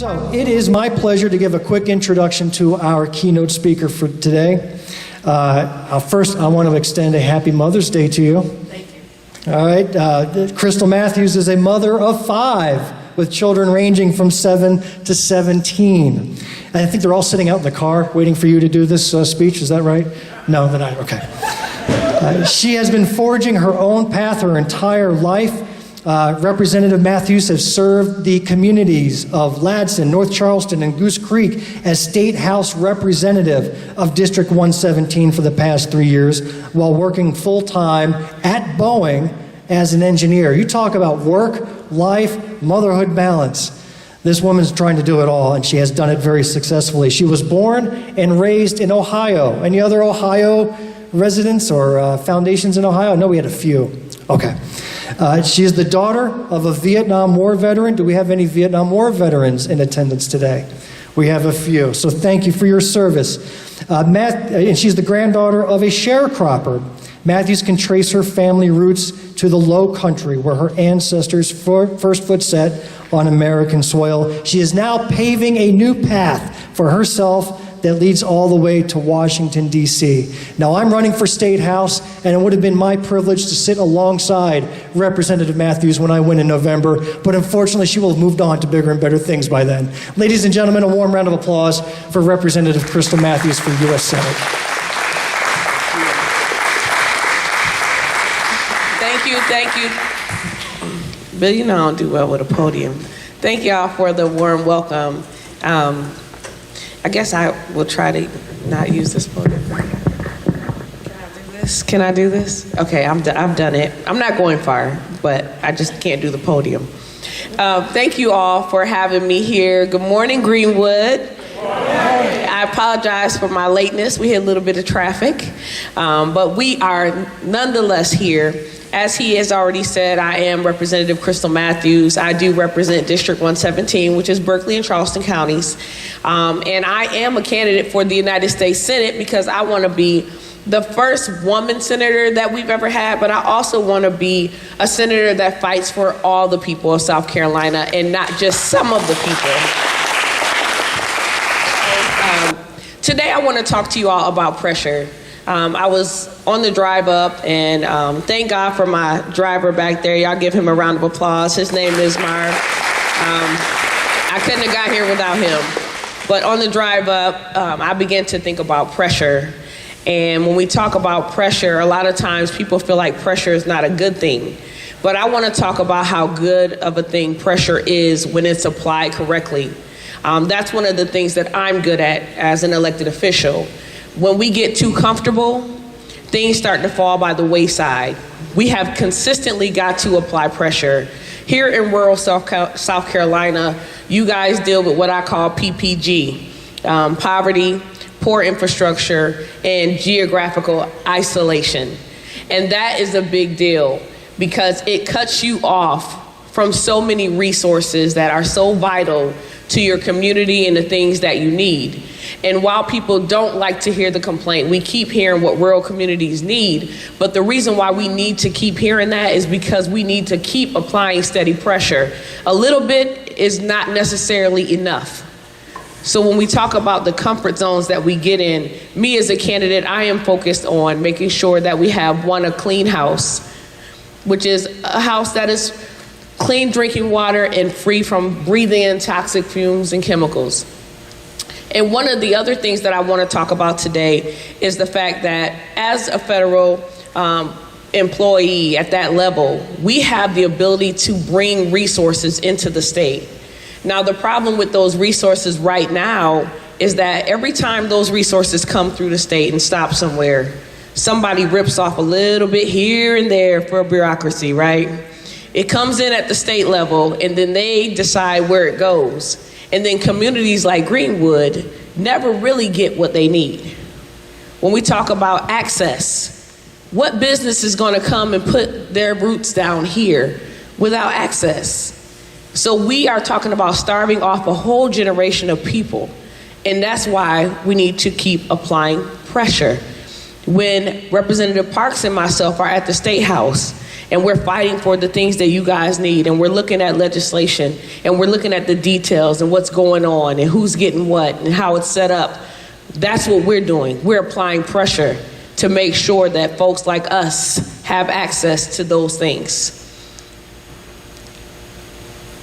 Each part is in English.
So it is my pleasure to give a quick introduction to our keynote speaker for today. First, I want to extend a happy Mother's Day to you. Thank you. All right. Krystle Matthews is a mother of 5 with children ranging from 7 to 17. And I think they're all sitting out in the car waiting for you to do this speech. Is that right? No, they're not. Okay. She has been forging her own path her entire life. Representative Matthews has served the communities of Ladson, North Charleston, and Goose Creek as State House Representative of District 117 for the past 3 years, while working full-time at Boeing as an engineer. You talk about work, life, motherhood balance. This woman's trying to do it all, and she has done it very successfully. She was born and raised in Ohio. Any other Ohio residents or foundations in Ohio? No, we had a few. Okay. She is the daughter of a Vietnam War veteran. Do we have any Vietnam War veterans in attendance today? We have a few. So thank you for your service. And she's the granddaughter of a sharecropper. Matthews can trace her family roots to the Low Country, where her ancestors first foot set on American soil. She is now paving a new path for herself that leads all the way to Washington, D.C. Now, I'm running for State House, and it would have been my privilege to sit alongside Representative Matthews when I win in November, but unfortunately, she will have moved on to bigger and better things by then. Ladies and gentlemen, a warm round of applause for Representative Krystle Matthews for U.S. Senate. Thank you. Bill, you know I don't do well with a podium. Thank y'all for the warm welcome. I guess I will try to not use this podium. Can I do this? Okay, I've done it. I'm not going far, but I just can't do the podium. Thank you all for having me here. Good morning, Greenwood. I apologize for my lateness. We had a little bit of traffic, but we are nonetheless here. As he has already said, I am Representative Krystle Matthews. I do represent District 117, which is Berkeley and Charleston counties. And I am a candidate for the United States Senate because I want to be the first woman senator that we've ever had, but I also want to be a senator that fights for all the people of South Carolina and not just some of the people. Today I want to talk to you all about pressure. I was on the drive up, and thank God for my driver back there. Y'all give him a round of applause. His name is Mar. I couldn't have got here without him. But on the drive up, I began to think about pressure. And when we talk about pressure, a lot of times people feel like pressure is not a good thing. But I want to talk about how good of a thing pressure is when it's applied correctly. That's one of the things that I'm good at as an elected official. When we get too comfortable, things start to fall by the wayside. We have consistently got to apply pressure. Here in rural South Carolina, you guys deal with what I call PPG, poverty, poor infrastructure, and geographical isolation. And that is a big deal because it cuts you off from so many resources that are so vital to your community and the things that you need. And while people don't like to hear the complaint, we keep hearing what rural communities need. But the reason why we need to keep hearing that is because we need to keep applying steady pressure. A little bit is not necessarily enough. So when we talk about the comfort zones that we get in, me as a candidate, I am focused on making sure that we have a clean house, which is a house that is clean drinking water and free from breathing in toxic fumes and chemicals. And one of the other things that I want to talk about today is the fact that as a federal employee at that level, we have the ability to bring resources into the state. Now, the problem with those resources right now is that every time those resources come through the state and stop somewhere, somebody rips off a little bit here and there for a bureaucracy, right? It comes in at the state level, and then they decide where it goes. And then communities like Greenwood never really get what they need. When we talk about access, what business is going to come and put their roots down here without access? So we are talking about starving off a whole generation of people. And that's why we need to keep applying pressure. When Representative Parks and myself are at the State House and we're fighting for the things that you guys need, and we're looking at legislation, and we're looking at the details and what's going on and who's getting what and how it's set up, that's what we're doing. We're applying pressure to make sure that folks like us have access to those things.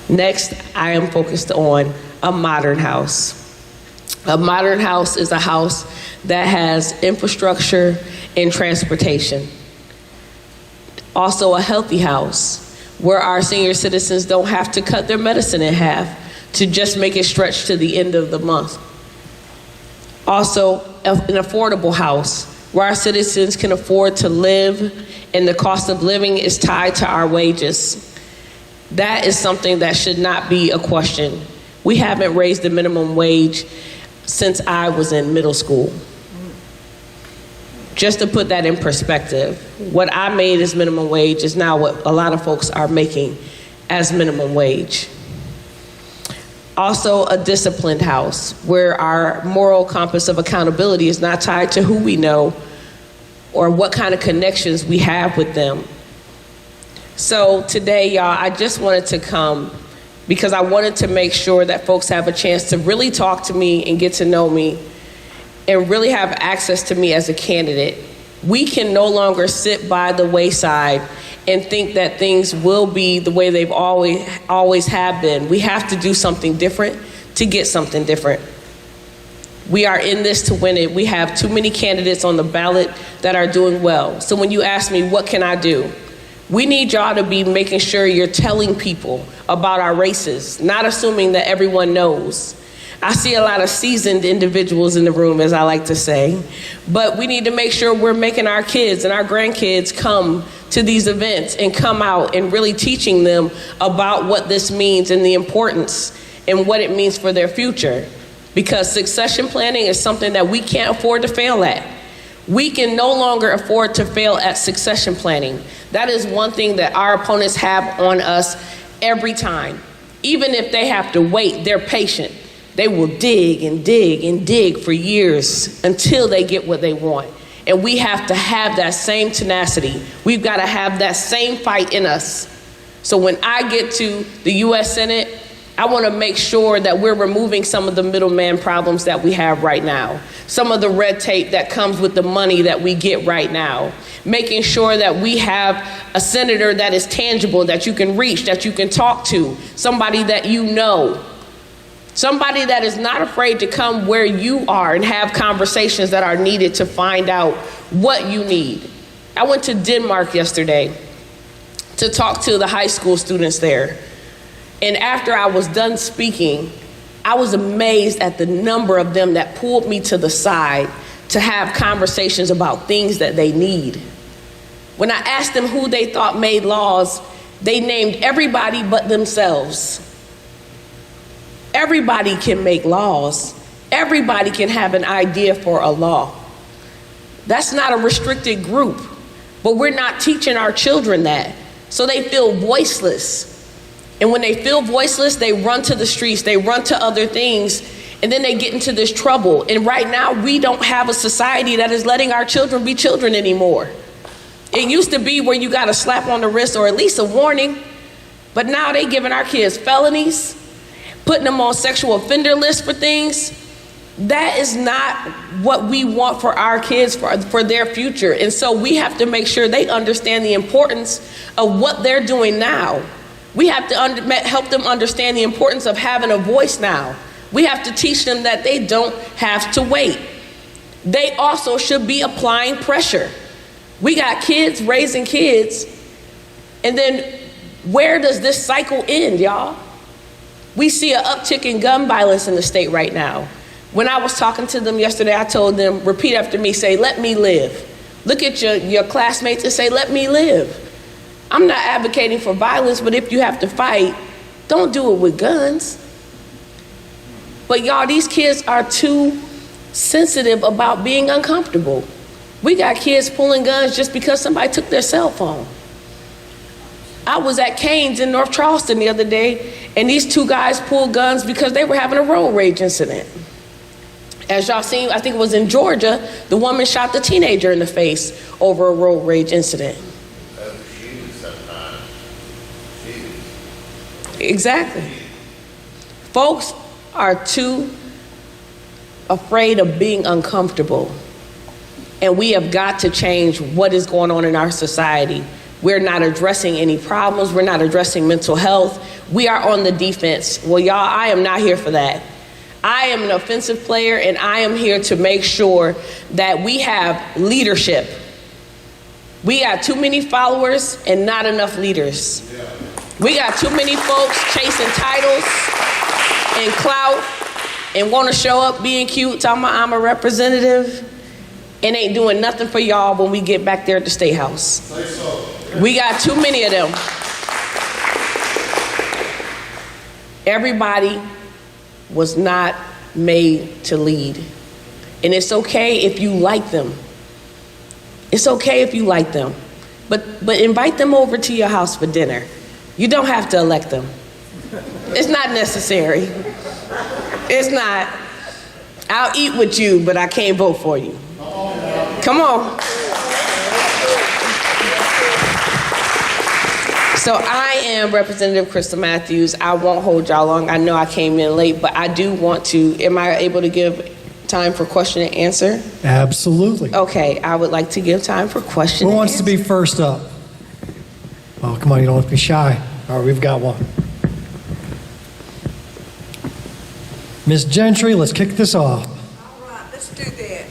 Next, I am focused on a modern house. A modern house is a house that has infrastructure and transportation. Also a healthy house where our senior citizens don't have to cut their medicine in half to just make it stretch to the end of the month. Also an affordable house where our citizens can afford to live and the cost of living is tied to our wages. That is something that should not be a question. We haven't raised the minimum wage since I was in middle school. Just to put that in perspective, what I made as minimum wage is now what a lot of folks are making as minimum wage. Also, a disciplined house where our moral compass of accountability is not tied to who we know or what kind of connections we have with them. So today, y'all, I just wanted to come because I wanted to make sure that folks have a chance to really talk to me and get to know me and really have access to me as a candidate. We can no longer sit by the wayside and think that things will be the way they've always have been. We have to do something different to get something different. We are in this to win it. We have too many candidates on the ballot that are doing well. So when you ask me, what can I do? We need y'all to be making sure you're telling people about our races, not assuming that everyone knows. I see a lot of seasoned individuals in the room, as I like to say, but we need to make sure we're making our kids and our grandkids come to these events and come out and really teaching them about what this means and the importance and what it means for their future. Because succession planning is something that we can't afford to fail at. We can no longer afford to fail at succession planning. That is one thing that our opponents have on us every time. Even if they have to wait, they're patient. They will dig and dig and dig for years until they get what they want. And we have to have that same tenacity. We've got to have that same fight in us. So when I get to the US Senate, I want to make sure that we're removing some of the middleman problems that we have right now, some of the red tape that comes with the money that we get right now, making sure that we have a senator that is tangible, that you can reach, that you can talk to, somebody that you know, somebody that is not afraid to come where you are and have conversations that are needed to find out what you need. I went to Denmark yesterday to talk to the high school students there. And after I was done speaking, I was amazed at the number of them that pulled me to the side to have conversations about things that they need. When I asked them who they thought made laws, they named everybody but themselves. Everybody can make laws. Everybody can have an idea for a law. That's not a restricted group, but we're not teaching our children that. So they feel voiceless. And when they feel voiceless, they run to the streets, they run to other things, and then they get into this trouble. And right now, we don't have a society that is letting our children be children anymore. It used to be where you got a slap on the wrist or at least a warning, but now they giving our kids felonies, putting them on sexual offender lists for things. That is not what we want for our kids, for their future. And so we have to make sure they understand the importance of what they're doing now. We have to help them understand the importance of having a voice now. We have to teach them that they don't have to wait. They also should be applying pressure. We got kids raising kids, and then where does this cycle end, y'all? We see an uptick in gun violence in the state right now. When I was talking to them yesterday, I told them, repeat after me, say, let me live. Look at your classmates and say, let me live. I'm not advocating for violence, but if you have to fight, don't do it with guns. But y'all, these kids are too sensitive about being uncomfortable. We got kids pulling guns just because somebody took their cell phone. I was at Cane's in North Charleston the other day, and these two guys pulled guns because they were having a road rage incident. As y'all seen, I think it was in Georgia, the woman shot the teenager in the face over a road rage incident. Exactly. Folks are too afraid of being uncomfortable. And we have got to change what is going on in our society. We're not addressing any problems. We're not addressing mental health. We are on the defense. Well, y'all, I am not here for that. I am an offensive player, and I am here to make sure that we have leadership. We got too many followers and not enough leaders. We got too many folks chasing titles and clout and want to show up being cute, talking about I'm a representative, and ain't doing nothing for y'all when we get back there at the State House. We got too many of them. Everybody was not made to lead. And it's okay if you like them. It's okay if you like them. But invite them over to your house for dinner. You don't have to elect them. It's not necessary. It's not. I'll eat with you, but I can't vote for you. Come on. So I am Representative Krystle Matthews. I won't hold y'all long. I know I came in late, but I do want to, am I able to give time for question and answer? Absolutely. Okay, I would like to give time for question Who and wants answer. to be first up? Oh, come on, you don't have to be shy. All right, we've got one. Ms. Gentry, let's kick this off. All right, let's do that.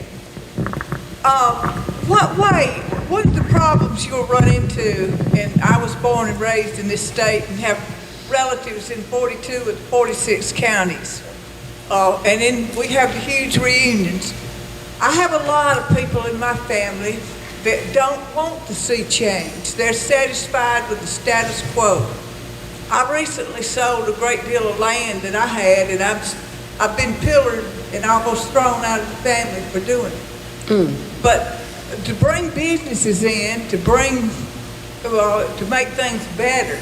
What are the problems you'll run into? And I was born and raised in this state and have relatives in 42 of the 46 counties. And then we have the huge reunions. I have a lot of people in my family that don't want to see change. They're satisfied with the status quo. I recently sold a great deal of land that I had, and I've been pillared and almost thrown out of the family for doing it. But to bring businesses in, to make things better,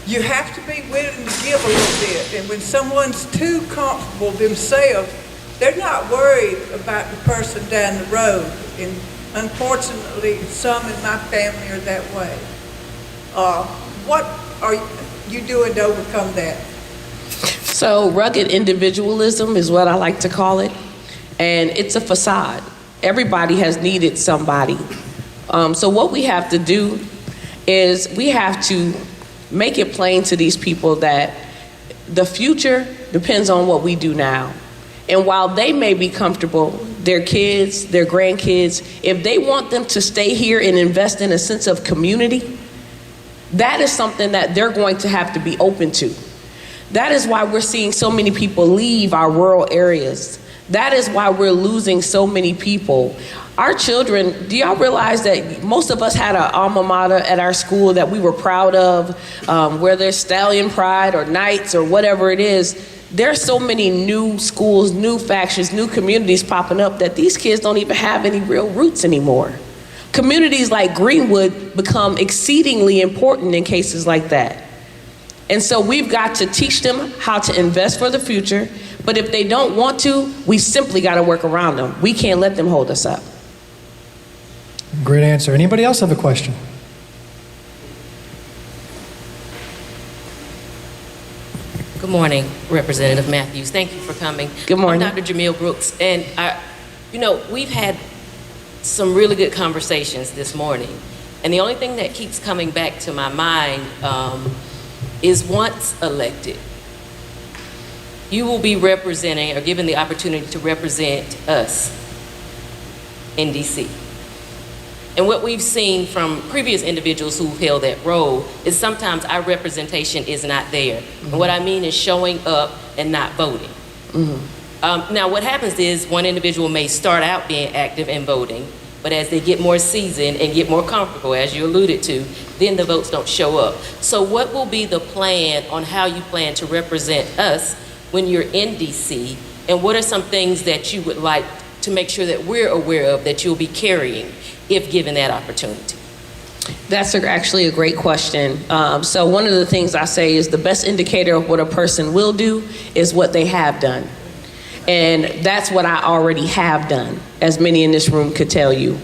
you have to be willing to give a little bit. And when someone's too comfortable themselves, they're not worried about the person down the road. And unfortunately, some in my family are that way. What are you doing to overcome that? So rugged individualism is what I like to call it. And it's a facade. Everybody has needed somebody. So what we have to do is we have to make it plain to these people that the future depends on what we do now. And while they may be comfortable, their kids, their grandkids, if they want them to stay here and invest in a sense of community, that is something that they're going to have to be open to. That is why we're seeing so many people leave our rural areas. That is why we're losing so many people. Our children, do y'all realize that most of us had an alma mater at our school that we were proud of, where there's Stallion Pride or Knights or whatever it is. There's so many new schools, new factions, new communities popping up that these kids don't even have any real roots anymore. Communities like Greenwood become exceedingly important in cases like that. And so we've got to teach them how to invest for the future, but if they don't want to, we simply got to work around them. We can't let them hold us up. Great answer. Anybody else have a question? Good morning, Representative Matthews. Thank you for coming. Good morning. I'm Dr. Jamil Brooks, and we've had some really good conversations this morning, and the only thing that keeps coming back to my mind is once elected, you will be representing or given the opportunity to represent us in DC. And what we've seen from previous individuals who've held that role is sometimes our representation is not there. Mm-hmm. And what I mean is showing up and not voting. Mm-hmm. Now what happens is one individual may start out being active and voting, but as they get more seasoned and get more comfortable, as you alluded to, then the votes don't show up. So what will be the plan on how you plan to represent us when you're in DC? And what are some things that you would like to make sure that we're aware of that you'll be carrying if given that opportunity? That's actually a great question. So one of the things I say is the best indicator of what a person will do is what they have done. And that's what I already have done, as many in this room could tell you.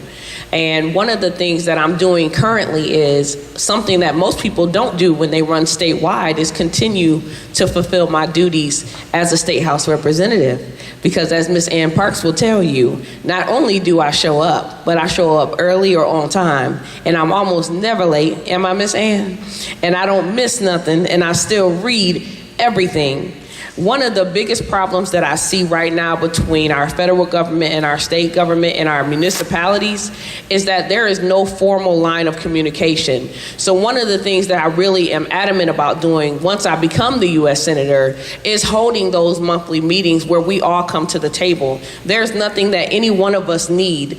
And one of the things that I'm doing currently is something that most people don't do when they run statewide, is continue to fulfill my duties as a state house representative. Because as Ms. Ann Parks will tell you, not only do I show up, but I show up early or on time, and I'm almost never late. Am I, Ms. Ann? And I don't miss nothing, and I still read everything. One of the biggest problems that I see right now between our federal government and our state government and our municipalities is that there is no formal line of communication. So one of the things that I really am adamant about doing once I become the U.S. Senator is holding those monthly meetings where we all come to the table. There's nothing that any one of us need,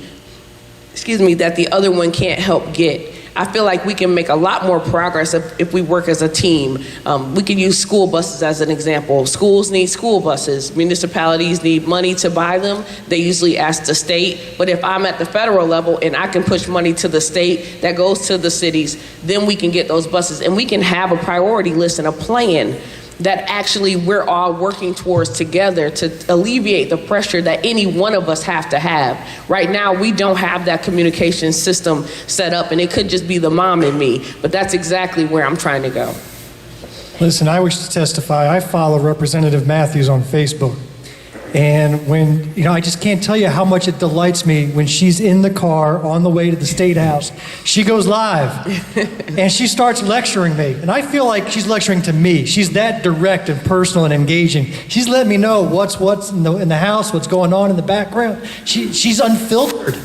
that the other one can't help get. I feel like we can make a lot more progress if we work as a team. We could use school buses as an example. Schools need school buses. Municipalities need money to buy them. They usually ask the state. But if I'm at the federal level and I can push money to the state that goes to the cities, then we can get those buses. And we can have a priority list and a plan that actually we're all working towards together to alleviate the pressure that any one of us have to have. Right now, we don't have that communication system set up, and it could just be the mom in me, but that's exactly where I'm trying to go. Listen, I wish to testify. I follow Representative Matthews on Facebook. And when, I just can't tell you how much it delights me when she's in the car on the way to the State House. She goes live and she starts lecturing me. And I feel like she's lecturing to me. She's that direct and personal and engaging. She's letting me know what's in the house, what's going on in the background. She's unfiltered.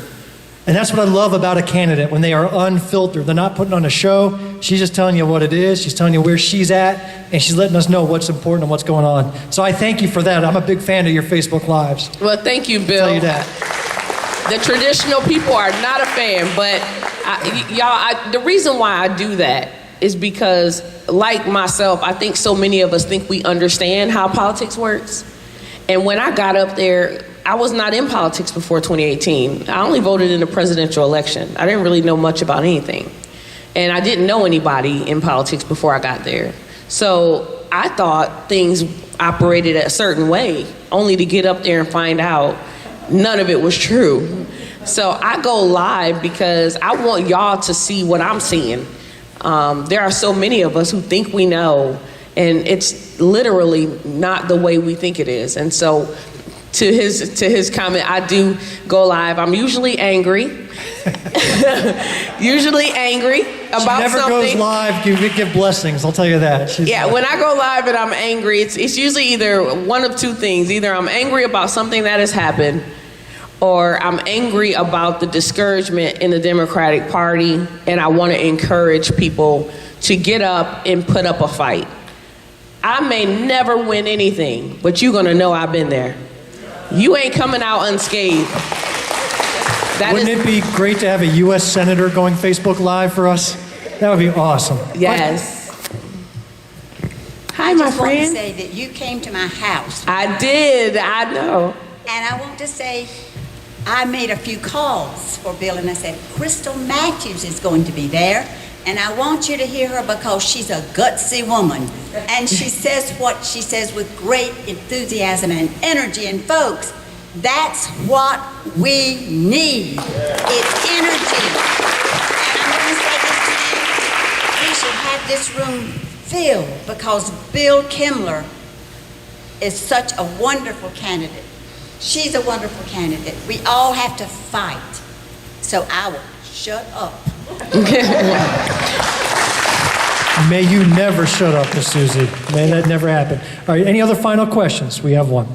And that's what I love about a candidate, when they are unfiltered. They're not putting on a show. She's just telling you what it is. She's telling you where she's at, and she's letting us know what's important and what's going on. So I thank you for that. I'm a big fan of your Facebook Lives. Well, thank you, Bill. I'll tell you that. The traditional people are not a fan, but the reason why I do that is because, like myself, I think so many of us think we understand how politics works. And when I got up there, I was not in politics before 2018. I only voted in the presidential election. I didn't really know much about anything. And I didn't know anybody in politics before I got there. So I thought things operated a certain way, only to get up there and find out none of it was true. So I go live because I want y'all to see what I'm seeing. There are so many of us who think we know, and it's literally not the way we think it is. And so to his comment, I do go live. I'm usually angry. Usually angry about something. She never goes live to give blessings, I'll tell you that. When I go live and I'm angry, it's usually either one of two things. Either I'm angry about something that has happened, or I'm angry about the discouragement in the Democratic Party, and I want to encourage people to get up and put up a fight. I may never win anything, but you're gonna know I've been there. You ain't coming out unscathed. Wouldn't it be great to have a U.S. Senator going Facebook Live for us? That would be awesome. Yes. Hi, my I just want to friend. say that you came to my house. I did, I know. And I want to say, I made a few calls for Bill, and I said, Krystle Matthews is going to be there. And I want you to hear her because she's a gutsy woman. And she says what she says with great enthusiasm and energy. And folks, that's what we need. It's energy. And I'm going to say this to you. We should have this room filled because Bill Kimler is such a wonderful candidate. She's a wonderful candidate. We all have to fight. So I will shut up. May you never shut up, Miss Susie. May that never happen. All right, any other final questions? We have one.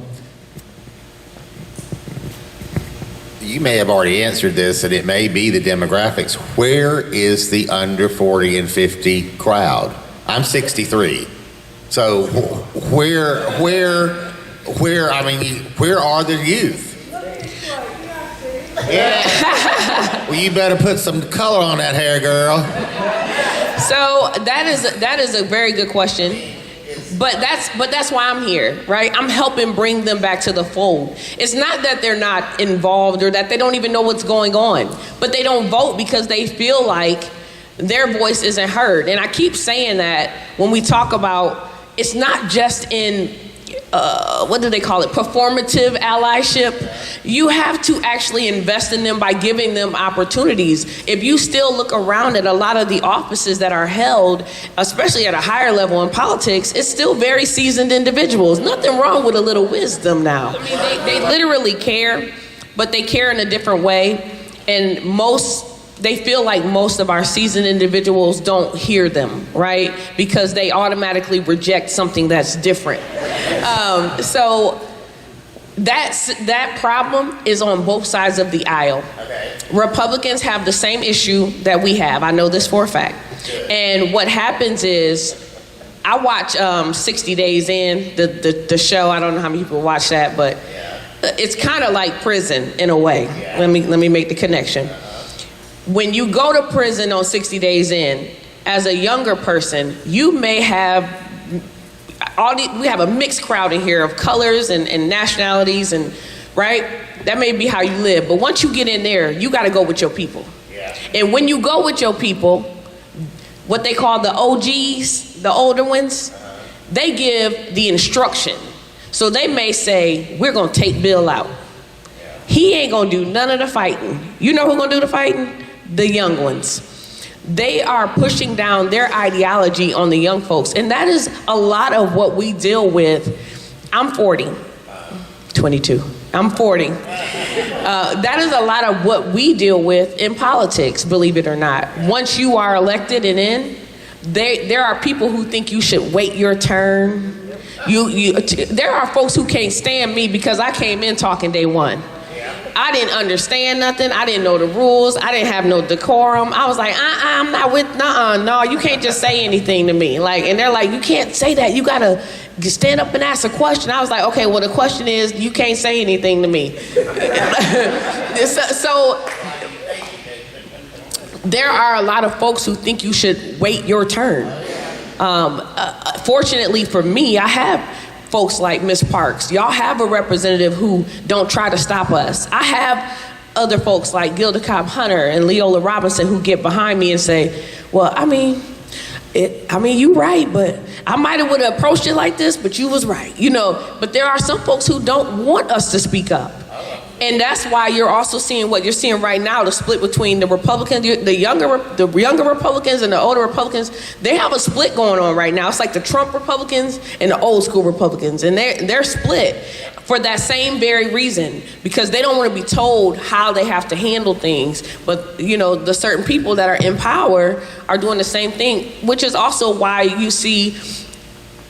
You may have already answered this, and it may be the demographics. Where is the under 40 and 50 crowd? I'm 63. So where are the youth? Yeah. Well, you better put some color on that hair, girl. So that is a very good question. But that's why I'm here, right? I'm helping bring them back to the fold. It's not that they're not involved or that they don't even know what's going on, but they don't vote because they feel like their voice isn't heard. And I keep saying that when we talk about, it's not just in what do they call it? Performative allyship. You have to actually invest in them by giving them opportunities. If you still look around at a lot of the offices that are held, especially at a higher level in politics, it's still very seasoned individuals. Nothing wrong with a little wisdom now. I mean, they literally care, but they care in a different way. And they feel like most of our seasoned individuals don't hear them, right? Because they automatically reject something that's different. So that problem is on both sides of the aisle. Okay. Republicans have the same issue that we have. I know this for a fact. And what happens is, I watch 60 Days In, the show. I don't know how many people watch that, but it's kind of like prison in a way. Yeah. Let me make the connection. When you go to prison on 60 Days In, as a younger person, you may have we have a mixed crowd in here of colors and nationalities, and right? That may be how you live. But once you get in there, you got to go with your people. Yeah. And when you go with your people, what they call the OGs, the older ones, they give the instruction. So they may say, we're going to take Bill out. He ain't going to do none of the fighting. You know who's going to do the fighting? The young ones. They are pushing down their ideology on the young folks. And that is a lot of what we deal with. I'm 40, 22. I'm 40. That is a lot of what we deal with in politics, believe it or not. Once you are elected and in, there are people who think you should wait your turn. There are folks who can't stand me because I came in talking day one. I didn't understand nothing. I didn't know the rules. I didn't have no decorum. I was like, I'm not with, no, you can't just say anything to me. And they're like, you can't say that. You gotta stand up and ask a question. I was like, okay, well, the question is, you can't say anything to me. So there are a lot of folks who think you should wait your turn. Fortunately for me, I have folks like Ms. Parks. Y'all have a representative who don't try to stop us. I have other folks like Gilda Cobb Hunter and Leola Robinson who get behind me and say, well, you right, but I might have would have approached it like this, but you was right, But there are some folks who don't want us to speak up. And that's why you're also seeing what you're seeing right now, the split between the Republicans, the younger Republicans and the older Republicans. They have a split going on right now. It's like the Trump Republicans and the old school Republicans. And they're split for that same very reason, because they don't want to be told how they have to handle things. But, the certain people that are in power are doing the same thing, which is also why you see,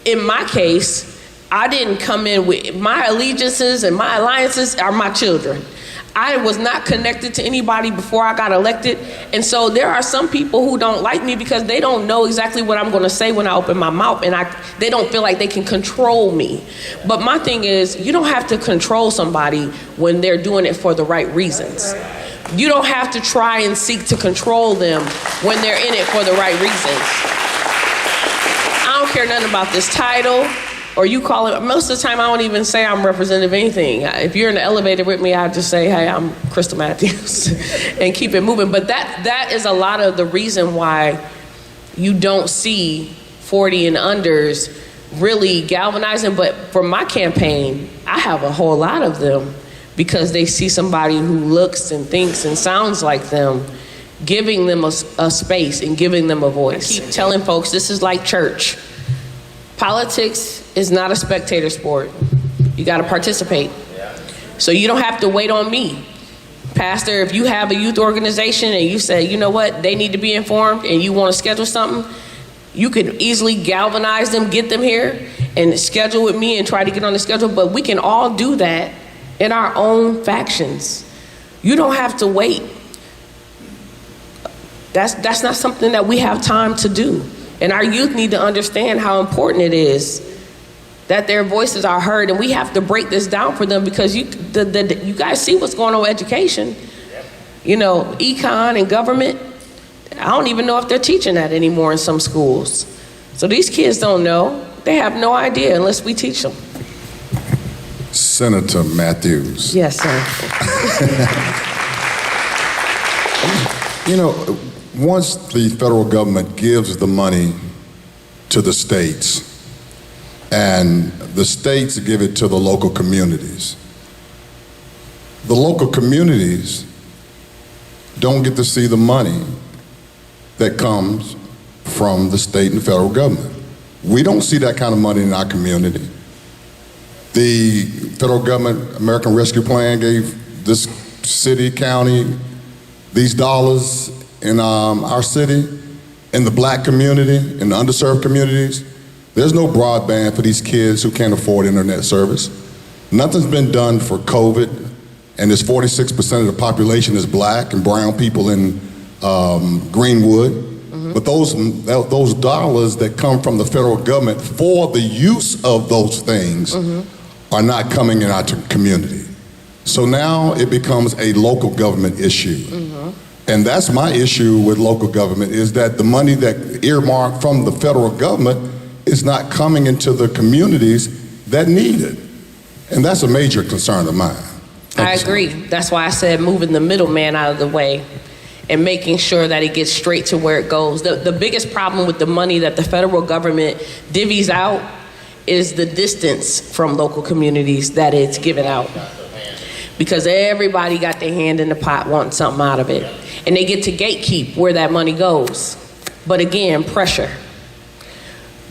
in my case, I didn't come in with my allegiances and my alliances are my children. I was not connected to anybody before I got elected. And so there are some people who don't like me because they don't know exactly what I'm going to say when I open my mouth, and they don't feel like they can control me. But my thing is, you don't have to control somebody when they're doing it for the right reasons. You don't have to try and seek to control them when they're in it for the right reasons. I don't care nothing about this title. Or you call it, most of the time I don't even say I'm representative of anything. If you're in the elevator with me, I just say, hey, I'm Krystle Matthews, and keep it moving. But that is a lot of the reason why you don't see 40 and unders really galvanizing. But for my campaign, I have a whole lot of them because they see somebody who looks and thinks and sounds like them, giving them a space and giving them a voice. I keep telling folks, this is like church. Politics is not a spectator sport. You got to participate. So you don't have to wait on me. Pastor, if you have a youth organization and you say, you know what, they need to be informed, and you want to schedule something, you can easily galvanize them, get them here, and schedule with me and try to get on the schedule. But we can all do that in our own factions. You don't have to wait. That's not something that we have time to do. And our youth need to understand how important it is that their voices are heard, and we have to break this down for them, because you guys see what's going on with education. Econ and government. I don't even know if they're teaching that anymore in some schools. So these kids don't know. They have no idea unless we teach them. Senator Matthews. Yes, sir. Once the federal government gives the money to the states and the states give it to the local communities. The local communities don't get to see the money that comes from the state and federal government. We don't see that kind of money in our community. The federal government, American Rescue Plan, gave this city, county, these dollars in our city, in the black community, in the underserved communities. There's no broadband for these kids who can't afford internet service. Nothing's been done for COVID, and there's 46% of the population is black and brown people in Greenwood. But those dollars that come from the federal government for the use of those things are not coming in our community. So now it becomes a local government issue. And that's my issue with local government, is that the money that earmarked from the federal government is not coming into the communities that need it. And that's a major concern of mine. I agree. That's why I said moving the middleman out of the way and making sure that it gets straight to where it goes. The biggest problem with the money that the federal government divvies out is the distance from local communities that it's given out. Because everybody got their hand in the pot wanting something out of it. And they get to gatekeep where that money goes. But again, pressure.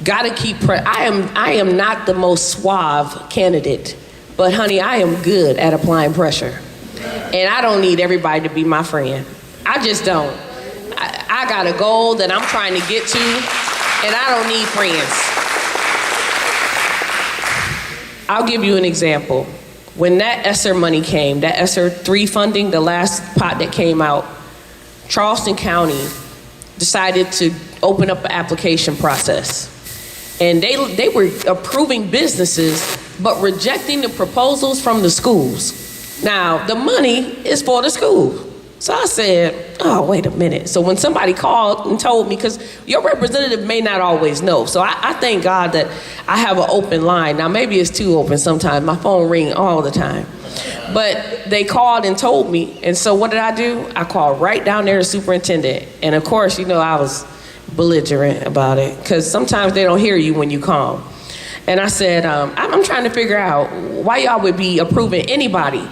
Gotta keep I am not the most suave candidate, but honey, I am good at applying pressure. And I don't need everybody to be my friend. I just don't. I got a goal that I'm trying to get to, and I don't need friends. I'll give you an example. When that ESSER money came, that ESSER 3 funding, the last pot that came out, Charleston County decided to open up an application process. And they were approving businesses, but rejecting the proposals from the schools. Now, the money is for the school. So I said, oh, wait a minute. So when somebody called and told me, because your representative may not always know. So I thank God that I have an open line. Now, maybe it's too open sometimes. My phone rings all the time. But they called and told me. And so what did I do? I called right down there to the superintendent. And of course, you know, I was belligerent about it, because sometimes they don't hear you when you call. And I said, I'm trying to figure out why y'all would be approving anybody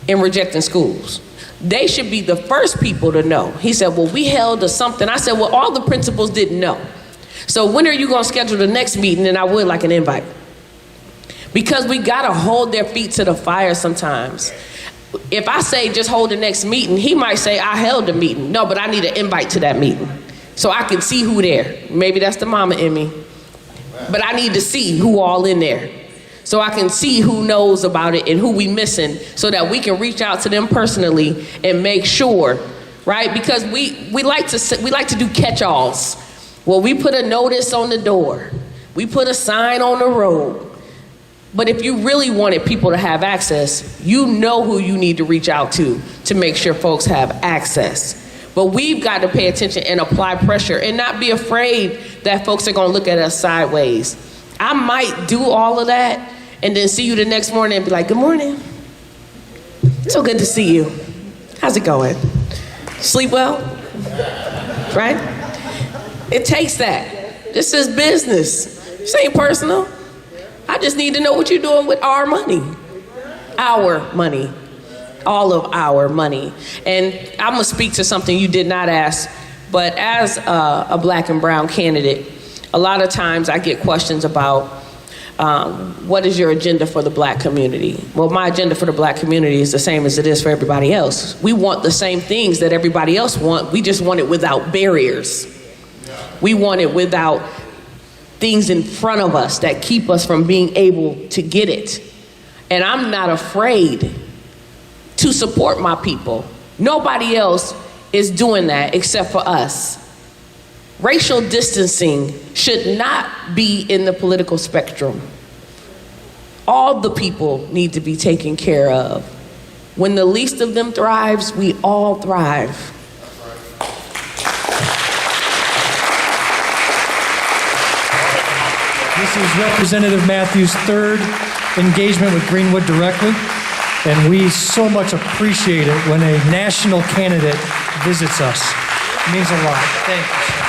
in rejecting schools. They should be the first people to know. He said, well, we held to something. I said, well, all the principals didn't know. So when are you going to schedule the next meeting? And I would like an invite. Because we got to hold their feet to the fire sometimes. If I say just hold the next meeting, he might say, I held the meeting. No, but I need an invite to that meeting so I can see who there. Maybe that's the mama in me. But I need to see who all in there, so I can see who knows about it and who we missing, so that we can reach out to them personally and make sure, right? Because we like to do catch-alls. Well, we put a notice on the door. We put a sign on the road. But if you really wanted people to have access, you know who you need to reach out to make sure folks have access. But we've got to pay attention and apply pressure and not be afraid that folks are going to look at us sideways. I might do all of that and then see you the next morning and be like, good morning. So good to see you. How's it going? Sleep well? Right? It takes that. This is business. This ain't personal. I just need to know what you're doing with our money. Our money. All of our money. And I'm gonna speak to something you did not ask, but as a black and brown candidate, a lot of times I get questions about what is your agenda for the black community? Well, my agenda for the black community is the same as it is for everybody else. We want the same things that everybody else want. We just want it without barriers. We want it without things in front of us that keep us from being able to get it. And I'm not afraid to support my people. Nobody else is doing that except for us. Racial distancing should not be in the political spectrum. All the people need to be taken care of. When the least of them thrives, we all thrive. This is Representative Matthews' third engagement with Greenwood directly. And we so much appreciate it when a national candidate visits us. It means a lot. Thank you.